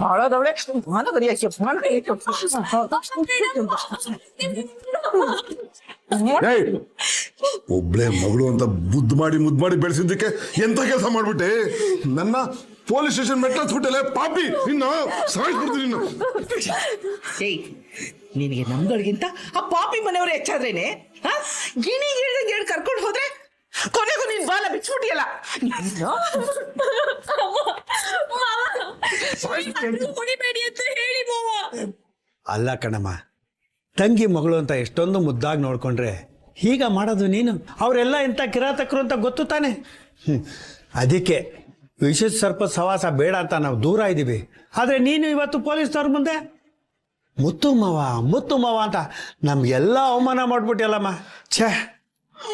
ಹಾಳಾದವಳೆ ಮಾನ ಕರಿಯಾಕೆ ಮಾನ ಒಬ್ಳೆ ಮಗಳು ಅಂತ ಮುದ್ದು ಮಾಡಿ ಬೆಳೆಸಿದ್ದಕ್ಕೆ ಎಂತ ಕೆಲಸ ಮಾಡ್ಬಿಟ್ಟೆ ನನ್ನ ಪೊಲೀಸ್ ಸ್ಟೇಷನ್ ಮೆಟ್ಲತ್ಬಿಟ್ಟಲೆ ಪಾಪಿ ಇನ್ನು ಸಾಯಿಸ್ಬಿಡ್ತೀನಿ ಇನ್ನು ಏಯ್ ನಿನಗೆ ನಮ್ಗಳಿಗಿಂತ ಆ ಪಾಪಿ ಮನೆಯವರು ಹೆಚ್ಚಾದ್ರೇನೆ ಗಿಣಿ ಗಿಳಿದಂಗೆ ಹೇಳಿ ಕರ್ಕೊಂಡು ಹೋದ್ರೆ ಕೊನೆಗೂ ನೀನ್ ಬಾಲ ಬಿಚ್ಬಿಟ್ಟಿಯಲ್ಲ ಅಲ್ಲ ಕಣಮ್ಮ, ತಂಗಿ ಮಗಳು ಅಂತ ಎಷ್ಟೊಂದು ಮುದ್ದಾಗಿ ನೋಡ್ಕೊಂಡ್ರೆ ಹೀಗ ಮಾಡೋದು ನೀನು? ಅವರೆಲ್ಲ ಇಂಥ ಕಿರಾತಕರು ಅಂತ ಗೊತ್ತು ತಾನೆ. ಅದಕ್ಕೆ ವಿಶೇಷ ಸರ್ಪ ಸವಾಸ ಬೇಡ ಅಂತ ನಾವು ದೂರ ಇದ್ದೀವಿ. ಆದರೆ ನೀನು ಇವತ್ತು ಪೊಲೀಸ್ನವ್ರ ಮುಂದೆ ಮುತ್ತು ಮಾವ ಅಂತ ನಮ್ಗೆಲ್ಲ ಅವಮಾನ ಮಾಡ್ಬಿಟ್ಟಿಯಲ್ಲಮ್ಮ. ಛೇ,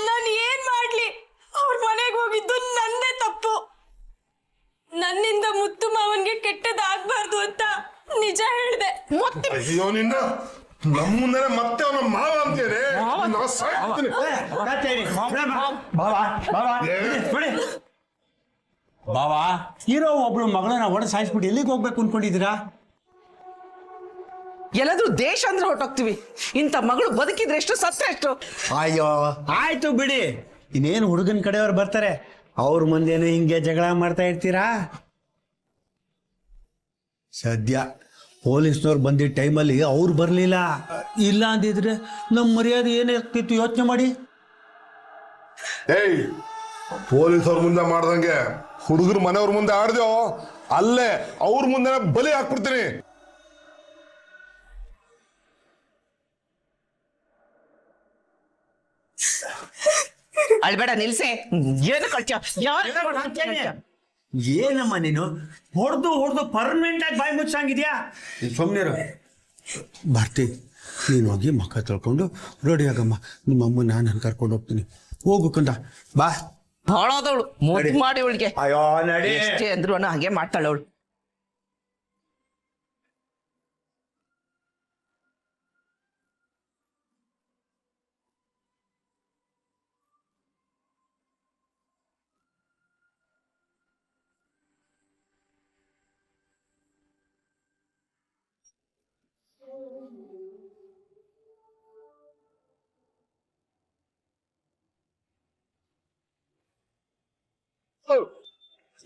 ನಾನು ಏನ್ ಮಾಡ್ಲಿ? ಅವ್ರ ಮನೆಗೆ ಹೋಗಿದ್ದು ನನ್ನೇ ತಪ್ಪು. ನನ್ನಿಂದ ಮುತ್ತು ಮಾವನ್ಗೆ ಕೆಟ್ಟದಾಗ್ಬಾರ್ದು ಅಂತ ನಿಜ ಹೇಳ್ದೆ. ಅಯ್ಯೋ ನಿನ್ನ ನಮ್ಮ ಮುಂದೆ ಮತ್ತೆ ಅವನ ಮಾವ ಅಂತೇನೆ ಬಾವಾ, ಇರೋ ಒಬ್ಳು ಮಗಳನ್ನ ಹೊಡೆ ಸಾಯಿಸ್ಬಿಟ್ಟು ಎಲ್ಲಿಗೆ ಹೋಗ್ಬೇಕು ಅನ್ಕೊಂಡಿದ್ದೀರಾ? ಎಲ್ಲಾದ್ರೂ ದೇಶ ಅಂದ್ರೆ ಹೊರಟೋಗ್ತೀವಿ. ಇಂಥ ಮಗಳು ಬದುಕಿದ್ರೆ ಎಷ್ಟು, ಸತ್ತ ಎಷ್ಟು? ಅಯ್ಯೋ ಆಯ್ತು ಬಿಡಿ, ಇನ್ನೇನು ಹುಡುಗನ ಕಡೆಯವ್ರು ಬರ್ತಾರೆ, ಅವ್ರ ಮುಂದೇನು ಹಿಂಗೆ ಜಗಳ ಮಾಡ್ತಾ ಇರ್ತೀರಾ? ಸದ್ಯ ಪೊಲೀಸ್ನವ್ರು ಬಂದಿದ್ದ ಟೈಮಲ್ಲಿ ಅವ್ರು ಬರಲಿಲ್ಲ. ಇಲ್ಲ ಅಂದಿದ್ರೆ ನಮ್ಮ ಮರ್ಯಾದೆ ಏನಾಗ್ತಿತ್ತು ಯೋಚನೆ ಮಾಡಿ. ಏಯ್, ಪೊಲೀಸ್ ಅವ್ರ ಮುಂದೆ ಮಾಡ್ದಂಗೆ ಹುಡುಗರು ಮನೆಯವ್ರ ಮುಂದೆ ಆಡ್ದೇೋ ಅಲ್ಲೇ ಅವ್ರ ಮುಂದೆ ಬಲಿ ಹಾಕ್ಬಿಡ್ತೀನಿ. ಅಳ್ಬೇಡ, ನಿಲ್ಸೆ. ಏನು ಕಳ್ಚ ಏನಮ್ಮ ನೀನು ಹೊಡೆದು ಪರ್ಮನೆಂಟ್ ಆಗಿ ಬಾಯಿ ಮುಚ್ಚಂಗಿದ್ಯಾ? ಸುಮ್ಮನಿರು. ಬರ್ತಿ, ನೀನು ಹೋಗಿ ಮಕ್ಕ ತೊಳ್ಕೊಂಡು ರೆಡಿ ಆಗಮ್ಮ. ನಿಮ್ಮ ಅಮ್ಮ ನಾನು ಕರ್ಕೊಂಡು ಹೋಗ್ತೀನಿ. ಹೋಗು ಕಂದ, ಬಾ. ಹಾಳಾದವಳು ಮುದ್ದು ಮಾಡಿ ಅವಳಿಗೆ ಅಯ್ಯೋ ನಡಿ. ಎಷ್ಟೇ ಅಂದ್ರು ಹಾಗೆ ಮಾಡ್ತಾಳೆ ಅವಳು.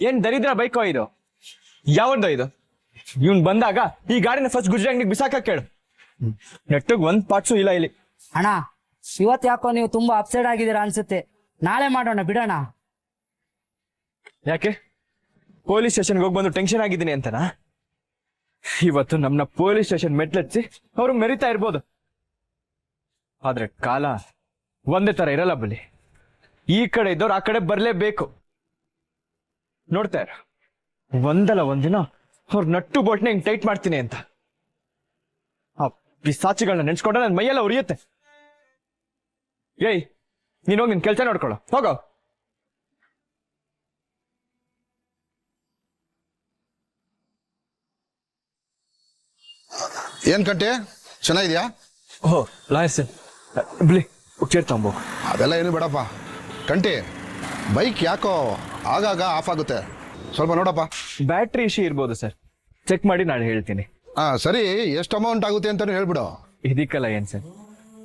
ಏನ್ ದರಿದ್ರ ಬೈಕೋ ಇದು? ಯಾವ್ದು ಇದು? ಇವ್ನ್ ಬಂದಾಗ ಈ ಗಾಡಿನ ಫಸ್ಟ್ ಗುಜ್ರಿ ಅಂಗಡಿಗೆ ಬಿಸಾಕ ಕೇಳು. ನೆಟ್ಟಗ್ ಒಂದ್ ಪಾರ್ಟ್ಸು ಇಲ್ಲ ಇಲ್ಲಿ. ಅಣ್ಣ, ಇವತ್ತು ಯಾಕೋ ನೀವು ತುಂಬಾ ಅಪ್ಸೆಟ್ ಆಗಿದ್ದೀರಾ ಅನ್ಸುತ್ತೆ. ನಾಳೆ ಮಾಡೋಣ ಬಿಡೋಣ. ಯಾಕೆ? ಪೊಲೀಸ್ ಸ್ಟೇಷನ್ಗೆ ಹೋಗಿ ಬಂದು ಟೆನ್ಷನ್ ಆಗಿದ್ದೀನಿ ಅಂತನಾ? ಇವತ್ತು ನಮ್ನ ಪೊಲೀಸ್ ಸ್ಟೇಷನ್ ಮೆಟ್ಲೆಚ್ಚಿ ಅವ್ರು ಮೆರಿತಾ ಇರ್ಬೋದು, ಆದ್ರೆ ಕಾಲ ಒಂದೇ ತರ ಇರಲ್ಲ ಬಲಿ. ಈ ಕಡೆ ಇದ್ದವ್ರು ಆ ಕಡೆ ಬರ್ಲೇಬೇಕು. ನೋಡ್ತಾ ಇರ, ಒಂದಲ್ಲ ಒಂದಿನ ಅವ್ರ ನಟ್ಟು ಬೋಟ್ನ ಹಿಂಗ್ ಟೈಟ್ ಮಾಡ್ತೀನಿ ಅಂತ. ಆ ಪಿಸಾಚಿಗಳನ್ನ ನೆನ್ಸ್ಕೊಂಡ್ರೆ ನನ್ ಮೈಯೆಲ್ಲ ಉರಿಯುತ್ತೆ. ಏಯ್, ನೀನ್ ಹೋಗಿ ನಿನ್ ಕೆಲ್ಸ ನೋಡ್ಕೊಳ್ಳೋ, ಹೋಗೋ. ಏನ್ ಕಂಟೆ, ಚೆನ್ನಾಗಿದ್ಯಾ? ಓಹೋ ಲಾಯರ್ ಸರ್, ಬಿಳಿ ಚೇರ್ ತಗೊಂಬೋ. ಅದೆಲ್ಲ ಏನು ಬೇಡಪ್ಪ ಕಂಟಿ. ಬೈಕ್ ಯಾಕೋ ಆಗಾಗ ಆಫ್ ಆಗುತ್ತೆ, ಸ್ವಲ್ಪ ನೋಡಪ್ಪ. ಬ್ಯಾಟ್ರಿ ಇಶ್ಯೂ ಇರ್ಬೋದು ಸರ್, ಚೆಕ್ ಮಾಡಿ ನಾಳೆ ಹೇಳ್ತೀನಿ. ಸರಿ, ಎಷ್ಟು ಅಮೌಂಟ್ ಆಗುತ್ತೆ ಅಂತಾನು ಹೇಳ್ಬಿಡು. ಇದಕ್ಕೆಲ್ಲ ಏನ್ ಸರ್,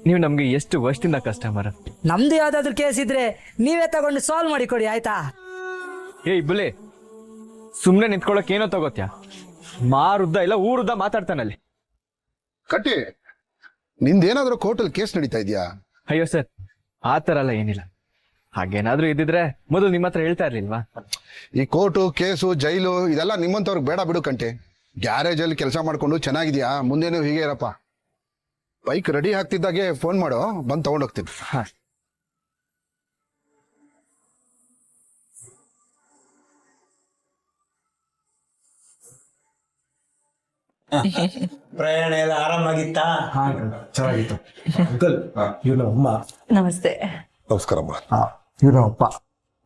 ನೀವು ನಮ್ಗೆ ಎಷ್ಟು ವರ್ಷದಿಂದ ಕಸ್ಟಮರ್. ನಮ್ದು ಯಾವ್ದಾದ್ರು ಕೇಸ್ ಇದ್ರೆ ನೀವೇ ತಗೊಂಡು ಸಾಲ್ವ್ ಮಾಡಿ ಕೊಡಿ, ಆಯ್ತಾ? ಏಯ್ ಬುಲೆ, ಸುಮ್ನೆ ನಿಂತ್ಕೊಳಕ್ ಏನೋ ತಗೋತ್ಯಾ? ಮಾರುದ್ದ ಇಲ್ಲ ಊರುದ್ದ ಮಾತಾಡ್ತಾನಲ್ಲಿ. ಕಟ್ಟಿ, ನಿಂದೇನಾದ್ರೂ ಕೋರ್ಟಲ್ಲಿ ಕೇಸ್ ನಡೀತಾ ಇದೆಯಾ? ಅಯ್ಯೋ ಸರ್, ಆ ತರ ಎಲ್ಲ ಏನಿಲ್ಲ. ಹಾಗೇನಾದ್ರೂ ಇದ್ದಿದ್ರೆ ಮೊದಲು ನಿಮ್ಮ ಹತ್ರ ಹೇಳ್ತಾ ಇರ್ಲಿಲ್ವಾ? ಈ ಕೋರ್ಟು ಕೇಸು ಜೈಲು ಇದೆಲ್ಲ ನಿಮ್ಮಂತವ್ರಿಗೆ ಬೇಡ ಬಿಡು ಕಂಟಿ. ಗ್ಯಾರೇಜ್ ಅಲ್ಲಿ ಕೆಲಸ ಮಾಡ್ಕೊಂಡು ಚೆನ್ನಾಗಿದ್ಯಾ, ಮುಂದೇನು ಹೀಗೆ ಇರಪ್ಪ. ಬೈಕ್ ರೆಡಿ ಆಗ್ತಿದ್ದಾಗೆ ಫೋನ್ ಮಾಡು, ಬಂದು ತಗೊಂಡೋಗ್ತೀನಿ. ಹಾ. ಪ್ರಯಾಣ ಎಲ್ಲ ಆರಾಮಾಗಿತ್ತಾ? ಚೆನ್ನಾಗಿತ್ತು. ಅಂಕಲ್, ಇವ್ರ ಅಮ್ಮ. ನಮಸ್ತೆ. ನಮಸ್ಕಾರಮ್ಮ. ಇವ್ರ ಅಪ್ಪ.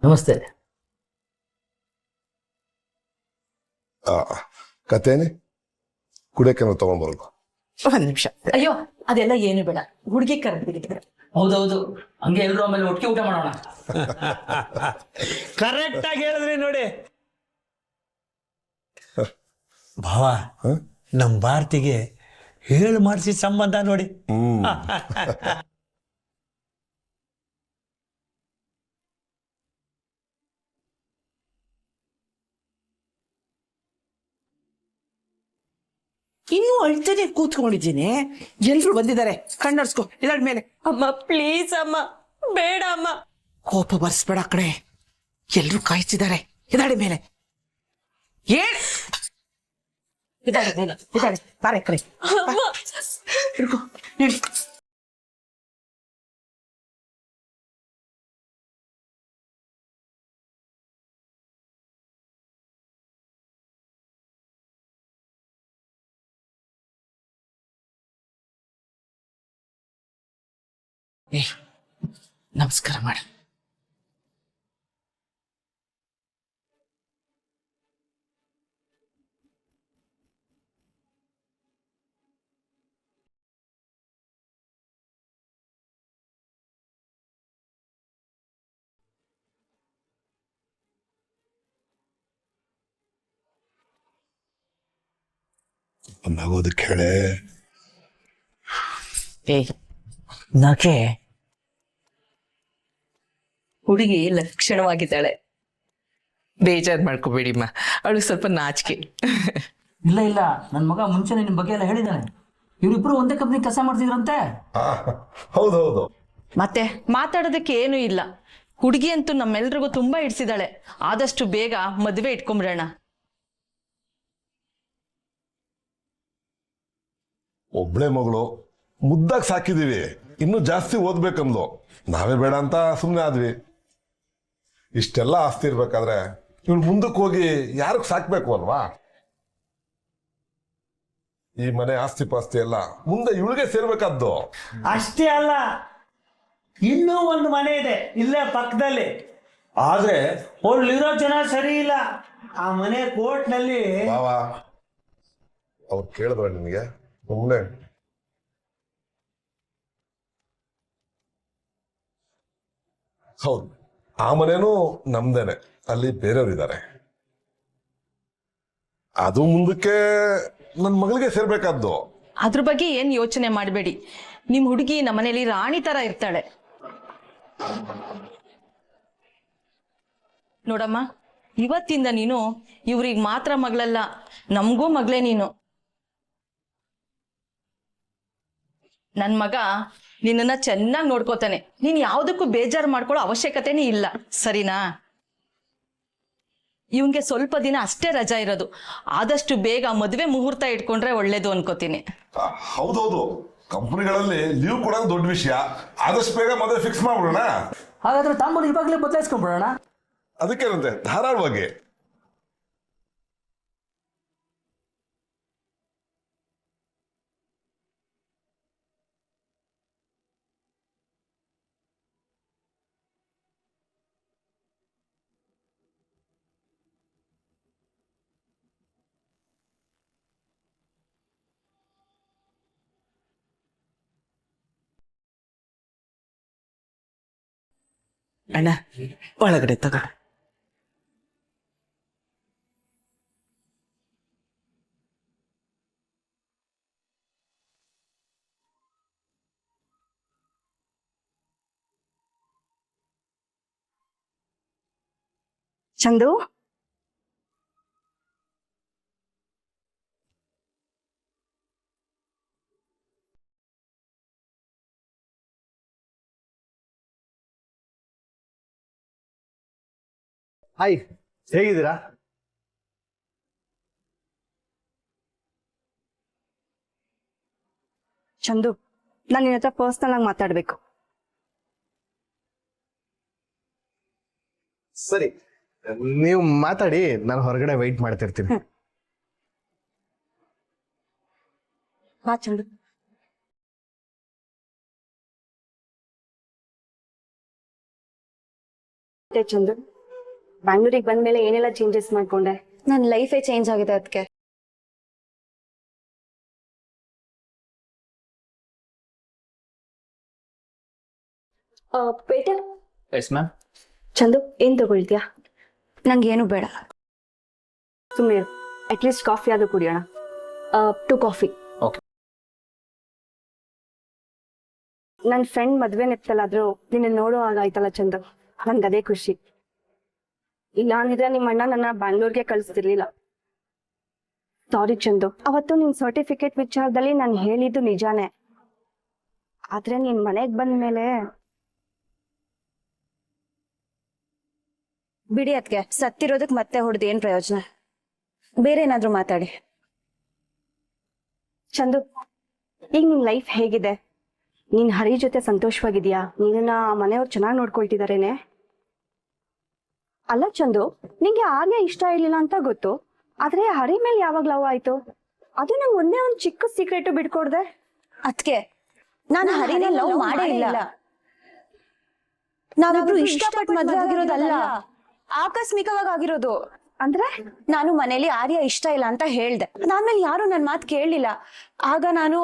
ನಮಸ್ತೆ. ಕತೇನೆ ಕುಡಿಯಕ್ಕೆ ನಾವು ತಗೊಂಡ್ಬರೋದು. ಒಂದ್ ನಿಮಿಷ. ಅಯ್ಯೋ, ಅದೆಲ್ಲ ಏನು ಬೇಡ, ಹುಡುಗಿ ಕರೆದಿದ್ದಾರೆ. ಹೌದೌದು, ಹಂಗೆ ಎಲ್ರು ಆಮೇಲೆ ಒಟ್ಟಿಗೆ ಊಟ ಮಾಡೋಣ. ಕರೆಕ್ಟ್ ಆಗಿ ಹೇಳಿದ್ರಿ ನೋಡಿ. ಭಾವ ನಮ್ಮ ಭಾರತಿಗೆ ಹೇಳು ಮಾಡಿಸಿ ಸಂಬಂಧ ನೋಡಿ. ಇನ್ನೂ ಅಳ್ತಾನೆ ಕೂತ್ಕೊಂಡಿದ್ದೀನಿ. ಎಲ್ರು ಬಂದಿದ್ದಾರೆ, ಕಣ್ಣರ್ಸ್ಕೊ ಇದಳ ಮೇಲೆ. ಅಮ್ಮ ಪ್ಲೀಸ್ ಅಮ್ಮ, ಬೇಡ ಅಮ್ಮ. ಕೋಪ ಬರ್ಸ್ಬೇಡ ಕಡೆ, ಎಲ್ರು ಕಾಯ್ತಿದ್ದಾರೆ. ಇದಾಳೆ ಮೇಲೆ ಇದಾಳೆ ಬಾರೆ ಕಡೆ ಹಿಡ್ಕೊ, ನಡಿ. ನಮಸ್ಕಾರ ಮಾಡ. ನಗೋದಕ್ಕೆ ಹೇಳೆ. ನಗೆ ಹುಡುಗಿ ಲಕ್ಷಣವಾಗಿದ್ದಾಳೆ. ಬೇಜಾರು ಮಾಡ್ಕೋಬೇಡಿಮ್ಮ, ಅವಳಿಗೆ ಸ್ವಲ್ಪ ನಾಚಿಕೆ. ಇಲ್ಲ ಇಲ್ಲ, ನನ್ನ ಮಗ ಮುಂಚೆನೆ ನಿಮ್ ಬಗ್ಗೆ ಎಲ್ಲ ಹೇಳಿದ್ದಾನೆ. ಇವರಿಬ್ರು ಒಂದೇ ಕಂಪ್ನಿ ಕೆಲಸ ಮಾಡ್ತಿದ್ರಂತೆ. ಹೌದೌದು. ಮತ್ತೆ ಮಾತಾಡೋದಕ್ಕೆ ಏನೂ ಇಲ್ಲ. ಹುಡುಗಿ ಅಂತೂ ನಮ್ಮೆಲ್ರಿಗೂ ತುಂಬಾ ಇಡ್ಸಿದಾಳೆ. ಆದಷ್ಟು ಬೇಗ ಮದುವೆ ಇಟ್ಕೊಂಬಿಡೋಣ. ಒಬ್ಳೆ ಮಗಳು, ಮುದ್ದಾಗಿ ಸಾಕಿದೀವಿ, ಇನ್ನು ಜಾಸ್ತಿ ಓದ್ಬೇಕಂದ್ಲು. ನಾವೇ ಬೇಡ ಅಂತ ಸುಮ್ಮನೆ ಆದ್ವಿ. ಇಷ್ಟೆಲ್ಲ ಆಸ್ತಿ ಇರ್ಬೇಕಾದ್ರೆ ಇವಳು ಮುಂದಕ್ಕೆ ಹೋಗಿ ಯಾರಿಗೆ ಸಾಕ್ಬೇಕು ಅಲ್ವಾ? ಈ ಮನೆ ಆಸ್ತಿ ಪಾಸ್ತಿ ಎಲ್ಲ ಮುಂದೆ ಇವಳಿಗೆ ಸೇರ್ಬೇಕಾದ್ದು. ಅಷ್ಟೇ ಅಲ್ಲ, ಇನ್ನೂ ಒಂದು ಮನೆ ಇದೆ ಇಲ್ಲೇ ಪಕ್ಕದಲ್ಲಿ. ಆದ್ರೆ ಅಲ್ಲಿರೋ ಜನ ಸರಿ ಇಲ್ಲ. ಆ ಮನೆ ಕೋರ್ಟ್ನಲ್ಲಿ ಬಾವಾ, ಅವ್ರು ಕೇಳಿದ್ರ ನಿನಗೆ? ಸುಮ್ಮನೆ ಹೌದು, ಆ ಮನೇನು ನಮ್ದೇನೆ, ಅಲ್ಲಿ ಬೇರೆಯವ್ರಿದ್ದಾರೆ. ಅದು ಮುಂದಕ್ಕೆ ನನ್ನ ಮಗಳಿಗೆ ಸೇರ್ಬೇಕಾದ್ದು. ಅದ್ರ ಬಗ್ಗೆ ಏನ್ ಯೋಚನೆ ಮಾಡಬೇಡಿ. ನಿಮ್ ಹುಡುಗಿ ನಮ್ಮನೇಲಿ ರಾಣಿ ತರ ಇರ್ತಾಳೆ. ನೋಡಮ್ಮ, ಇವತ್ತಿಂದ ನೀನು ಇವ್ರಿಗೆ ಮಾತ್ರ ಮಗಳಲ್ಲ, ನಮಗೂ ಮಗಳೇ ನೀನು. ನನ್ ಮಗ ನಿನ್ನನ್ನ ಚೆನ್ನಾಗಿ ನೋಡ್ಕೋತಾನೆ. ನೀನ್ ಯಾವ್ದಕ್ಕೂ ಬೇಜಾರು ಮಾಡ್ಕೊಳ್ಳೋ ಅವಶ್ಯಕತೆನೇ ಇಲ್ಲ, ಸರಿನಾ? ಇವನ್ಗೆ ಸ್ವಲ್ಪ ದಿನ ಅಷ್ಟೇ ರಜಾ ಇರೋದು. ಆದಷ್ಟು ಬೇಗ ಮದುವೆ ಮುಹೂರ್ತ ಇಟ್ಕೊಂಡ್ರೆ ಒಳ್ಳೇದು ಅನ್ಕೋತೀನಿ. ಹೌದೌದು, ಕಂಪನಿಗಳಲ್ಲಿ ಲೀವ್ ಕೊಡೋದು ದೊಡ್ಡ ವಿಷಯ. ಆದಷ್ಟು ಬೇಗ ಮದುವೆ ಫಿಕ್ಸ್ ಮಾಡ್ಬಿಡೋಣ. ಹಾಗಾದ್ರೆ ತಾಂಬೂಲ ಇವಾಗಲೇ ಬದಲಾಯಿಸ್ಕೊಂಡ್ಬಿಡೋಣ. ಅದಕ್ಕೇನಂತೆ, ಧಾರಾಳವಾಗಿ. ಅಣ್ಣ ಒಳಗಡೆ ತಗೋ. ಚಂದು, ಹಾಯ್, ಹೇಗಿದ್ದೀರಾ? ಚಂದು, ನಾನು ನಿನ್ನ ಹತ್ರ ಪರ್ಸನಲ್ ಆಗಿ ಮಾತಾಡ್ಬೇಕು. ಸರಿ, ನೀವು ಮಾತಾಡಿ, ನಾನು ಹೊರಗಡೆ ವೆಯ್ಟ್ ಮಾಡ್ತಿರ್ತೀನಿ. ಬಾ ಚಂದು. ಚಂದು, ಬ್ಯಾಂಗ್ಳೂರಿಗೆ ಬಂದ್ಮೇಲೆ ಏನೆಲ್ಲ ಚೇಂಜಸ್ ಮಾಡ್ಕೊಂಡೆ? ನನ್ನ ಲೈಫೇ ಚೇಂಜ್ ಆಗಿದೆ ಅದಕ್ಕೆ. ಪೇಟೆ. Yes ma'am. ಚಂದು, ಏನ್ ತಗೊಳ್ತೀಯಾ? ನಂಗೇನು ಬೇಡ, ಸುಮ್ಮನೆ ಅಟ್ಲೀಸ್ಟ್ ಕಾಫಿ ಆದ್ರೂ ಕುಡಿಯೋಣ. 2 ಕಾಫಿ. Okay. ನನ್ನ ಫ್ರೆಂಡ್ ಮದ್ವೆ ನೆಪ್ತಲ್ಲಾದ್ರೂ ನಿನ್ನ ನೋಡೋ ಆಗಾಯ್ತಲ್ಲ ಚಂದು, ನನ್ಗೆ ಅದೇ ಖುಷಿ. ಇಲ್ಲ ಅಂದಿದ್ರೆ ನಿಮ್ಮ ಅಣ್ಣ ನನ್ನ ಬ್ಯಾಂಗ್ಳೂರ್ಗೆ ಕಳಿಸ್ತಿರ್ಲಿಲ್ಲ. ಸಾರಿ ಚಂದು, ಅವತ್ತು ನಿನ್ ಸರ್ಟಿಫಿಕೇಟ್ ವಿಚಾರದಲ್ಲಿ ನಾನು ಹೇಳಿದ್ದು ನಿಜಾನೇ. ಆದ್ರೆ ನೀನ್ ಮನೆಗ್ ಬಂದ್ಮೇಲೆ ಬಿಡಿ ಅದ್ಕೆ ಸತ್ತಿರೋದಕ್ ಮತ್ತೆ ಹೊಡೆದು ಏನ್ ಪ್ರಯೋಜನ? ಬೇರೆ ಏನಾದ್ರೂ ಮಾತಾಡಿ. ಚಂದು, ಈಗ ನಿನ್ ಲೈಫ್ ಹೇಗಿದೆ? ನೀನ್ ಹರಿ ಜೊತೆ ಸಂತೋಷವಾಗಿದ್ಯಾ? ನೀನನ್ನ ಮನೆಯವ್ರು ಚೆನ್ನಾಗಿ ನೋಡ್ಕೊಳ್ತಿದಾರೇನೆ? ಅಲ್ಲ ಚಂದು, ನಿಂಗೆ ಆರ್ಯ ಇಷ್ಟ ಇರ್ಲಿಲ್ಲ ಅಂತ ಗೊತ್ತು, ಆದ್ರೆ ಹರಿ ಮೇಲೆ ಯಾವಾಗ ಲವ್ ಆಯ್ತು? ಅದು ನಂಗೆ ಒಂದೇ ಒಂದು ಚಿಕ್ಕ ಸೀಕ್ರೆಟ್ ಬಿಟ್ಕೊಡ್ದೆ. ಅದ್ಕೆ ನಾನು ಹರಿನ ಲವ್ ಮಾಡೇ ಇಲ್ಲ. ನಾವಿಬ್ರು ಇಷ್ಟಪಟ್ಟು ಮದ್ವೆ ಆಗಿರೋದಲ್ಲ, ಆಕಸ್ಮಿಕವಾಗಿ ಆಗಿರೋದು. ಅಂದ್ರೆ ನಾನು ಮನೇಲಿ ಆರ್ಯ ಇಷ್ಟ ಇಲ್ಲ ಅಂತ ಹೇಳ್ದೆ. ಅದಾದ್ಮೇಲೆ ಯಾರು ನನ್ ಮಾತು ಕೇಳಲಿಲ್ಲ. ಆಗ ನಾನು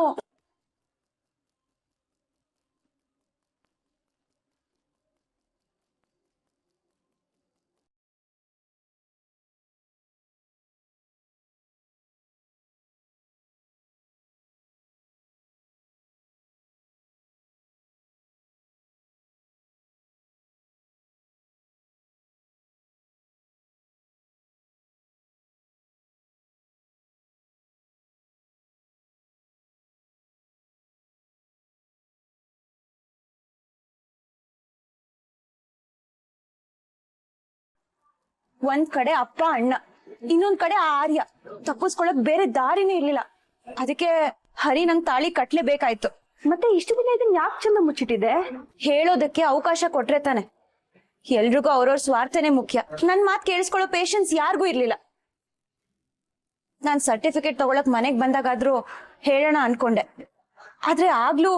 ಒಂದ್ ಕಡೆ ಅಪ್ಪ ಅಣ್ಣ, ಇನ್ನೊಂದ್ ಕಡೆ ಆರ್ಯ. ತಪ್ಪಿಸ್ಕೊಳಕ್ ಬೇರೆ ದಾರಿನೇ ಇರ್ಲಿಲ್ಲ. ಅದಕ್ಕೆ ಹರಿ ನಂಗ್ ತಾಳಿ ಕಟ್ಲೇಬೇಕಾಯ್ತು. ಮತ್ತೆ ಇಷ್ಟು ದಿನ ಇದನ್ನ ಯಾಕೆ ಚಂದ ಮುಚ್ಚಿಟ್ಟಿದೆ? ಹೇಳೋದಕ್ಕೆ ಅವಕಾಶ ಕೊಟ್ರೆ ತಾನೆ. ಎಲ್ರಿಗೂ ಅವ್ರವ್ರ ಸ್ವಾರ್ಥನೇ ಮುಖ್ಯ. ನನ್ ಮಾತ್ ಕೇಳಿಸ್ಕೊಳ್ಳೋ ಪೇಶನ್ಸ್ ಯಾರಿಗೂ ಇರ್ಲಿಲ್ಲ. ನಾನ್ ಸರ್ಟಿಫಿಕೇಟ್ ತಗೊಳಕ್ ಮನೆಗ್ ಬಂದಾಗಾದ್ರೂ ಹೇಳೋಣ ಅನ್ಕೊಂಡೆ. ಆದ್ರೆ ಆಗ್ಲೂ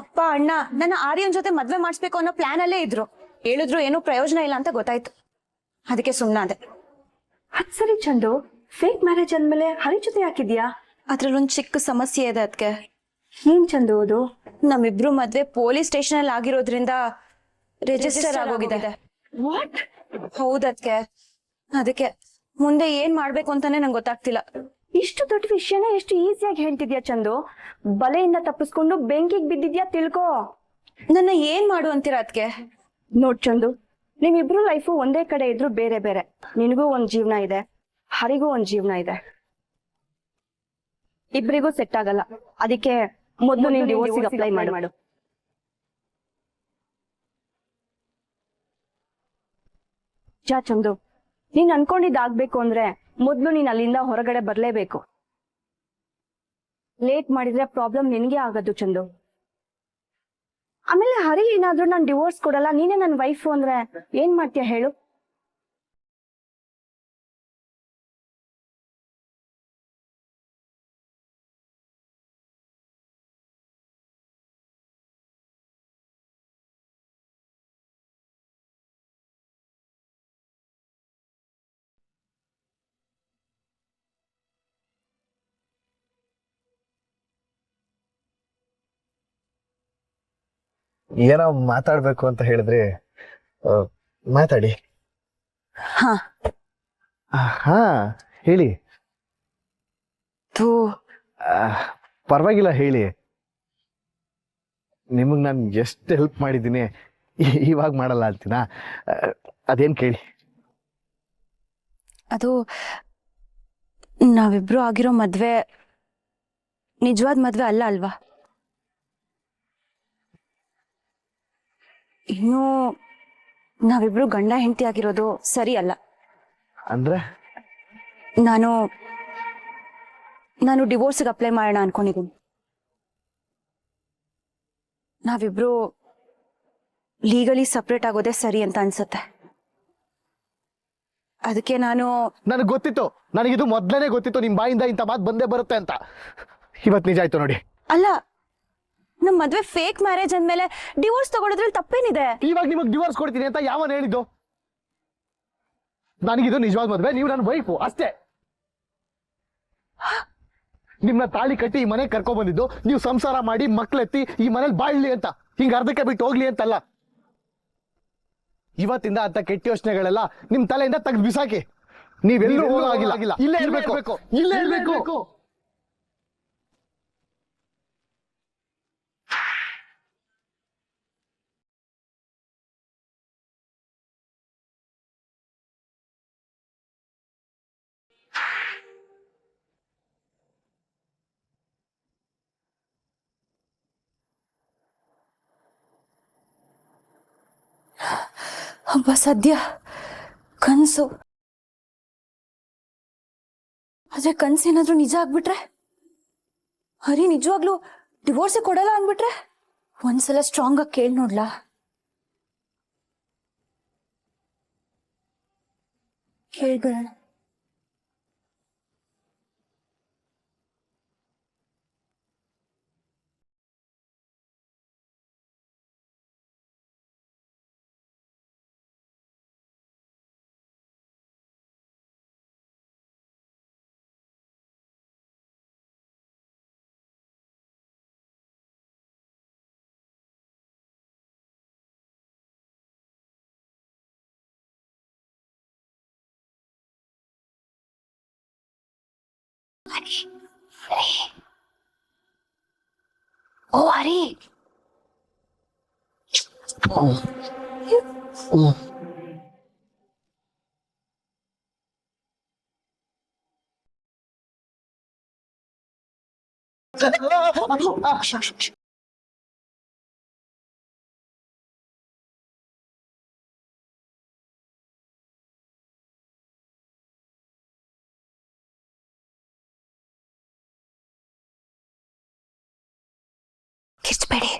ಅಪ್ಪ ಅಣ್ಣ ನನ್ನ ಆರ್ಯನ್ ಜೊತೆ ಮದ್ವೆ ಮಾಡಿಸ್ಬೇಕು ಅನ್ನೋ ಪ್ಲಾನ್ ಅಲ್ಲೇ ಇದ್ರು. ಹೇಳಿದ್ರು ಏನೂ ಪ್ರಯೋಜನ ಇಲ್ಲ ಅಂತ ಗೊತ್ತಾಯ್ತು. ಅದಕ್ಕೆ ಸುಮ್ಮನಾದೆ. ಅದ್ ಸರಿ ಚಂದು, ಫೇಕ್ ಮ್ಯಾರೇಜ್ ಅಂದ್ಮೇಲೆ ಹರಿ ಜೊತೆ ಯಾಕಿದ್ಯಾ? ಅದ್ರಲ್ಲೊಂದ್ ಚಿಕ್ಕ ಸಮಸ್ಯೆ ಇದೆ. ಅದಕ್ಕೆ ಏನ್ ಚಂದು ಅದು? ನಮ್ಮಿಬ್ರು ಮದ್ವೆ ಪೊಲೀಸ್ ಸ್ಟೇಷನ್ ಅಲ್ಲಿ ಆಗಿರೋದ್ರಿಂದ ರಿಜಿಸ್ಟರ್ ಆಗೋಗಿದೆ. ವಾಟ್? ಹೌದದ್ಕೆ. ಅದಕ್ಕೆ ಮುಂದೆ ಏನ್ ಮಾಡ್ಬೇಕು ಅಂತಾನೆ ನಂಗೆ ಗೊತ್ತಾಗ್ತಿಲ್ಲ. ಇಷ್ಟು ದೊಡ್ಡ ವಿಷಯನ ಎಷ್ಟು ಈಸಿಯಾಗಿ ಹೇಳ್ತಿದ್ಯಾ ಚಂದು. ಬಲೆಯಿಂದ ತಪ್ಪಿಸ್ಕೊಂಡು ಬೆಂಕಿಗೆ ಬಿದ್ದಿದ್ಯಾ ತಿಳ್ಕೋ. ನನ್ನ ಏನ್ ಮಾಡು ಅಂತೀರಾ ಅದಕ್ಕೆ? ನೋಡ್ ಚಂದು, ನಿಮ್ಮಿಬ್ರು ಲೈಫು ಒಂದೇ ಕಡೆ ಇದ್ರು ಬೇರೆ ಬೇರೆ. ನಿನಗೂ ಒಂದ್ ಜೀವನ ಇದೆ, ಹರಿಗೂ ಒಂದ್ ಜೀವನ ಇದೆ. ಇಬ್ರಿಗೂ ಸೆಟ್ ಆಗಲ್ಲ. ಅದಕ್ಕೆ ಮೊದ್ಲು ನೀನ್ ಡಿವೋರ್ಸಿಗೆ ಅಪ್ಲೈ ಮಾಡು. ಚಂದು, ನೀನ್ ಅನ್ಕೊಂಡಿದ್ದಾಗ್ಬೇಕು ಅಂದ್ರೆ ಮೊದ್ಲು ನೀನ್ ಅಲ್ಲಿಂದ ಹೊರಗಡೆ ಬರ್ಲೇಬೇಕು. ಲೇಟ್ ಮಾಡಿದ್ರೆ ಪ್ರಾಬ್ಲಮ್ ನಿನ್ಗೆ ಆಗೋದು ಚಂದು. ಆಮೇಲೆ ಹರಿ ಏನಾದ್ರೂ ನಾನ್ ಡಿವೋರ್ಸ್ ಕೊಡಲ್ಲ, ನೀನೇ ನನ್ ವೈಫು ಅಂದ್ರೆ ಏನ್ ಮಾಡ್ತೀಯ ಹೇಳು? ಏನೋ ಮಾತಾಡ್ಬೇಕು ಅಂತ ಹೇಳಿದ್ರೆ ಮಾತಾಡಿ. ಹಾ ಹೇಳಿ. ಪರವಾಗಿಲ್ಲ ಹೇಳಿ. ನಿಮಗ್ ನಾನು ಎಷ್ಟು ಹೆಲ್ಪ್ ಮಾಡಿದ್ದೀನಿ, ಇವಾಗ ಮಾಡಲ್ಲ ಅಂತೀನಾ? ಅದೇನ್ ಕೇಳಿ. ಅದು ನಾವಿಬ್ರು ಆಗಿರೋ ಮದ್ವೆ ನಿಜವಾದ ಮದ್ವೆ ಅಲ್ಲ ಅಲ್ವಾ? ಇನ್ನು ನಾವಿಬ್ರು ಗಂಡ ಹೆಂಡತಿ ಆಗಿರೋದು ಸರಿ ಅಲ್ಲ. ಅಂದ್ರೆ ನಾನು ಡಿವೋರ್ಸ್ಗೆ ಅಪ್ಲೈ ಮಾಡೋಣ ಅನ್ಕೊಂಡಿದ್ದೀನಿ. ನಾವಿಬ್ರು ಲೀಗಲಿ ಸಪ್ರೇಟ್ ಆಗೋದೇ ಸರಿ ಅಂತ ಅನ್ಸುತ್ತೆ. ಅದಕ್ಕೆ ನನಗೆ ಗೊತ್ತಿತ್ತು, ನನಗಿದು ಮೊದ್ಲೇನೆ ಗೊತ್ತಿತ್ತು ನಿಮ್ ಬಾಯಿಂದ ಇಂಥ ಮಾತು ಬಂದೇ ಬರುತ್ತೆ ಅಂತ. ಇವತ್ತು ನಿಜ ಆಯ್ತು ನೋಡಿ. ಅಲ್ಲ, ನಮ್ ಮದ್ವೆ ಫೇಕ್ ಮ್ಯಾರೇಜ್ ಅಂದ್ಮೇಲೆ ಡಿವೋರ್ಸ್ ತಗೊಳೋದ್ರಲ್ಲಿ ತಪ್ಪೇನಿದೆ? ಇವಾಗ ನಿಮಗ್ ಡಿವೋರ್ಸ್ ಕೊಡ್ತೀನಿ ಅಂತ ಯಾವನ್ ಹೇಳಿದ್ದು? ನನಗಿದು ನಿಜವಾದ ಮದ್ವೆ, ನೀವು ನನ್ನ ವೈಫು ಅಷ್ಟೇ. ನಿಮ್ನ ತಾಳಿ ಕಟ್ಟಿ ಈ ಮನೆಗೆ ಕರ್ಕೊಂಡ್ ಬಂದಿದ್ದು ನೀವು ಸಂಸಾರ ಮಾಡಿ ಮಕ್ಳೆತ್ತಿ ಈ ಮನೇಲಿ ಬಾಳ್ಲಿ ಅಂತ, ಹಿಂಗ ಅರ್ಧಕ್ಕೆ ಬಿಟ್ಟು ಹೋಗ್ಲಿ ಅಂತಲ್ಲ. ಇವತ್ತಿಂದ ಅಂತ ಕೆಟ್ಟ ಯೋಚನೆಗಳೆಲ್ಲ ನಿಮ್ ತಲೆಯಿಂದ ತೆಗೆದು ಬಿಸಾಕಿ. ನೀವೆಲ್ಲೂ ಹೋಗಿಲ್ಲ, ಇಲ್ಲೇ ಇರ್ಬೇಕು, ಇಲ್ಲೇ ಇರ್ಬೇಕು. ಹಬ್ಬ ಸದ್ಯ ಕನ್ಸು. ಆದ್ರೆ ಕನ್ಸೇನಾದ್ರೂ ನಿಜ ಆಗ್ಬಿಟ್ರೆ, ಹರಿ ನಿಜವಾಗ್ಲೂ ಡಿವೋರ್ಸೇ ಕೊಡಲ್ಲ ಅಂದ್ಬಿಟ್ರೆ, ಒಂದ್ಸಲ ಸ್ಟ್ರಾಂಗ್ ಆಗಿ ಕೇಳಿ ನೋಡ್ಲಾ? ಕೇಳ್ಬಿಡೋಣ. ಓ ಹರಿ, ಕಿರ್ಚ್ಬೇಡಿ,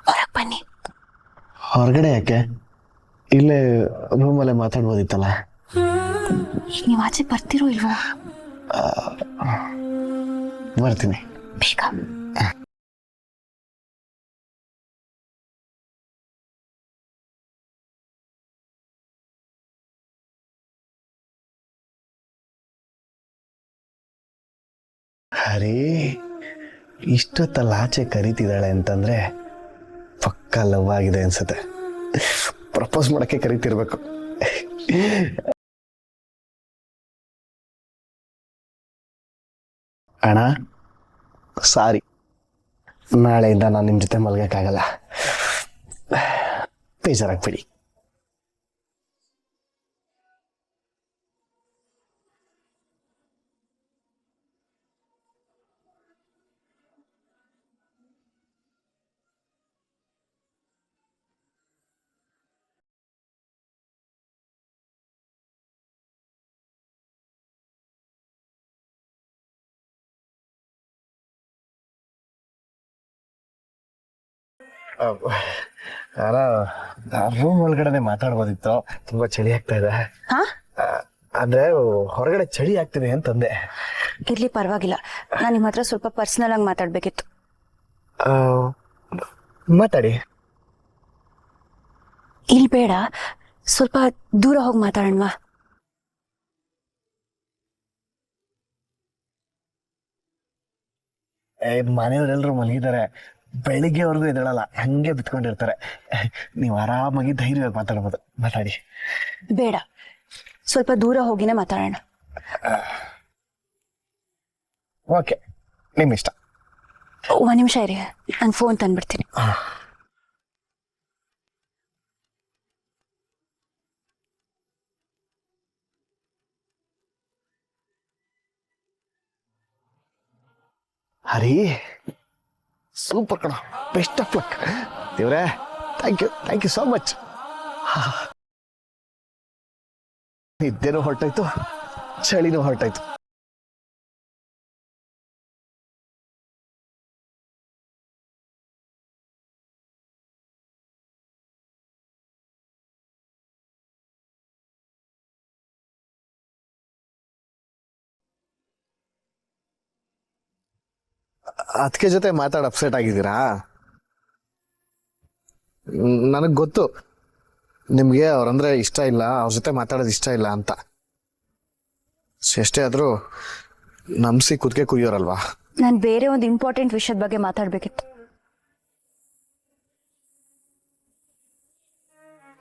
ಹೊರಗ್ ಬನ್ನಿ. ಹೊರಗಡೆ ಯಾಕೆ? ಇಲ್ಲೇ ರೂಮಲ್ಲೇ ಮಾತಾಡ್ಬೋದಿತ್ತಲ್ಲ. ನೀವ್ ಆಚೆ ಬರ್ತಿರೋ ಇಲ್ವೋ? ಬರ್ತೀನಿ ಬೇಗ. ಹರಿ ಇಷ್ಟೊತ್ತಲ್ಲ ಆಚೆ ಕರೀತಿದ್ದಾಳೆ ಅಂತಂದ್ರೆ ಪಕ್ಕ ಲವ್ ಆಗಿದೆ ಅನ್ಸುತ್ತೆ. ಪ್ರಪೋಸ್ ಮಾಡಕ್ಕೆ ಕರೀತಿರ್ಬೇಕು. ಅಣ್ಣ ಸಾರಿ, ನಾಳೆಯಿಂದ ನಾನು ನಿಮ್ಮ ಜೊತೆ ಮಲ್ಗಕ್ಕಾಗಲ್ಲ, ಬೇಜಾರಾಗ್ಬಿಡಿ. ರೂಮ್ ಒಳಗಡೆ ಮಾತಾಡ್ಬೋದಿತ್ತು, ತುಂಬಾ ಚಳಿ ಆಗ್ತಾ ಇದೆ. ಅಂದ್ರೆ ಹೊರಗಡೆ ಚಳಿ ಆಗ್ತಿದೆ ಅಂತಂದೆ. ಇರ್ಲಿ ಪರವಾಗಿಲ್ಲ, ನಾನು ನಿಮ್ಮ ಹತ್ರ ಸ್ವಲ್ಪ ಪರ್ಸನಲ್ ಆಗಿ ಮಾತಾಡ್ಬೇಕಿತ್ತು. ಮಾತಾಡಿ. ಇಲ್ಲಿ ಬೇಡ, ಸ್ವಲ್ಪ ದೂರ ಹೋಗಿ ಮಾತಾಡೋಣವಾ? ಮನೆಯವರೆಲ್ಲರೂ ಮಲಗಿದ್ದಾರೆ, ಬೆಳಿಗ್ಗೆವರೆಗೂ ಎದ್ದೇಳಲ್ಲ, ಹಂಗೆ ಬಿತ್ಕೊಂಡಿರ್ತಾರೆ. ನೀವು ಆರಾಮಾಗಿ ಧೈರ್ಯವಾಗಿ ಮಾತಾಡ್ಬೋದು, ಮಾತಾಡಿ. ಬೇಡ, ಸ್ವಲ್ಪ ದೂರ ಹೋಗಿನೇ ಮಾತಾಡೋಣ. ಓಕೆ, ನಿಮ್ ಇಷ್ಟ. ಒಂದ್ ನಿಮಿಷ ಇರಿ, ನಾನು ಫೋನ್ ತಂದ್ಬಿಡ್ತೀನಿ. ಹರಿ ಸೂಪರ್ ಕಣ, ಬೆಸ್ಟ್ ಆಫ್ ಲಕ್. ದೇವ್ರೆ, ಥ್ಯಾಂಕ್ ಯು ಸೋ ಮಚ್. ನಿದ್ದೆನೂ ಹೊರಟಾಯ್ತು, ಚಳಿನೂ ಹೊರಟಾಯ್ತು. ಅದಕ್ಕೆ ಜೊತೆ ಮಾತಾಡಿ ಅಪ್ಸೆಟ್ ಆಗಿದ್ದೀರಾ? ನನಗೆ ಗೊತ್ತು ನಿಮ್ಗೆ ಅವ್ರಂದ್ರೆ ಇಷ್ಟ ಇಲ್ಲ, ಅವ್ರ ಜೊತೆ ಮಾತಾಡೋದು ಇಷ್ಟ ಇಲ್ಲ ಅಂತ. ಎಷ್ಟೇ ಆದ್ರೂ ನಮ್ಸಿ ಕುದ್ಕೆ ಕುಯ್ಯೋರಲ್ವಾ. ನಾನು ಬೇರೆ ಒಂದು ಇಂಪಾರ್ಟೆಂಟ್ ವಿಷಯದ ಬಗ್ಗೆ ಮಾತಾಡ್ಬೇಕಿತ್ತು.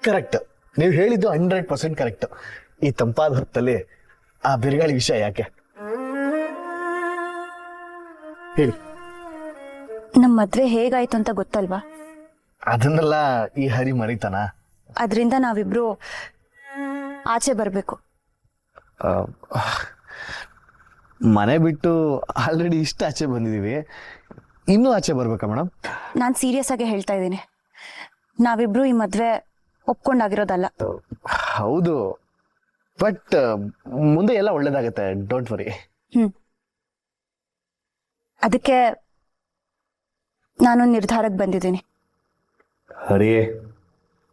ಕರೆಕ್ಟ್, ನೀವು ಹೇಳಿದ್ದು 100% ಕರೆಕ್ಟ್. ಈ ತಂಪಾದ ಹೊತ್ತಲ್ಲಿ ಆ ಬಿರುಗಾಳಿ ವಿಷಯ ಯಾಕೆ ಹೇಳಿ? ನಮ್ ಮದ್ವೆ ಹೇಗಾಯ್ತು ಅಂತ ಗೊತ್ತಲ್ವಾ? ಅದನ್ನೆಲ್ಲ ಈ ಹರಿ ಮರಿತಾನ? ಅದರಿಂದ ನಾವಿಬ್ರು ಆಚೆ ಬರ್ಬೇಕು. ಮನೆ ಬಿಟ್ಟು ಆಲ್ರೆಡಿ ಇಷ್ಟ ಆಚೆ ಬಂದಿದೀವಿ, ಇನ್ನೂ ಆಚೆ ಬರ್ಬೇಕಾ ಮೇಡಮ್? ನಾನ್ ಸೀರಿಯಸ್ ಆಗಿ ಹೇಳ್ತಾ ಇದ್ದೀನಿ. ನಾವಿಬ್ರು ಈ ಮದ್ವೆ ಒಪ್ಕೊಂಡಾಗಿರೋದಲ್ಲ. ಹೌದು, ಬಟ್ ಮುಂದೆ ಎಲ್ಲ ಒಳ್ಳೇದಾಗತ್ತೆ, ಡೋಂಟ್ ವರಿ. ಅದಕ್ಕೆ ನಾನೊಂದು ನಿರ್ಧಾರಕ್ಕೆ ಬಂದಿದ್ದೀನಿ. ಹರಿ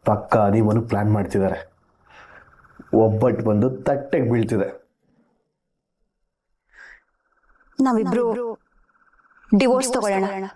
ಪಕ್ಕ ನೀವನು ಪ್ಲಾನ್ ಮಾಡ್ತಿದ್ದಾರೆ. ಒಬ್ಬಟ್ಟು ಬಂದು ತಟ್ಟೆಗೆ ಬೀಳ್ತಿದೆ. ನಾವಿಬ್ರು ಡಿವೋರ್ಸ್ ತಗೊಳ್ಳೋಣ.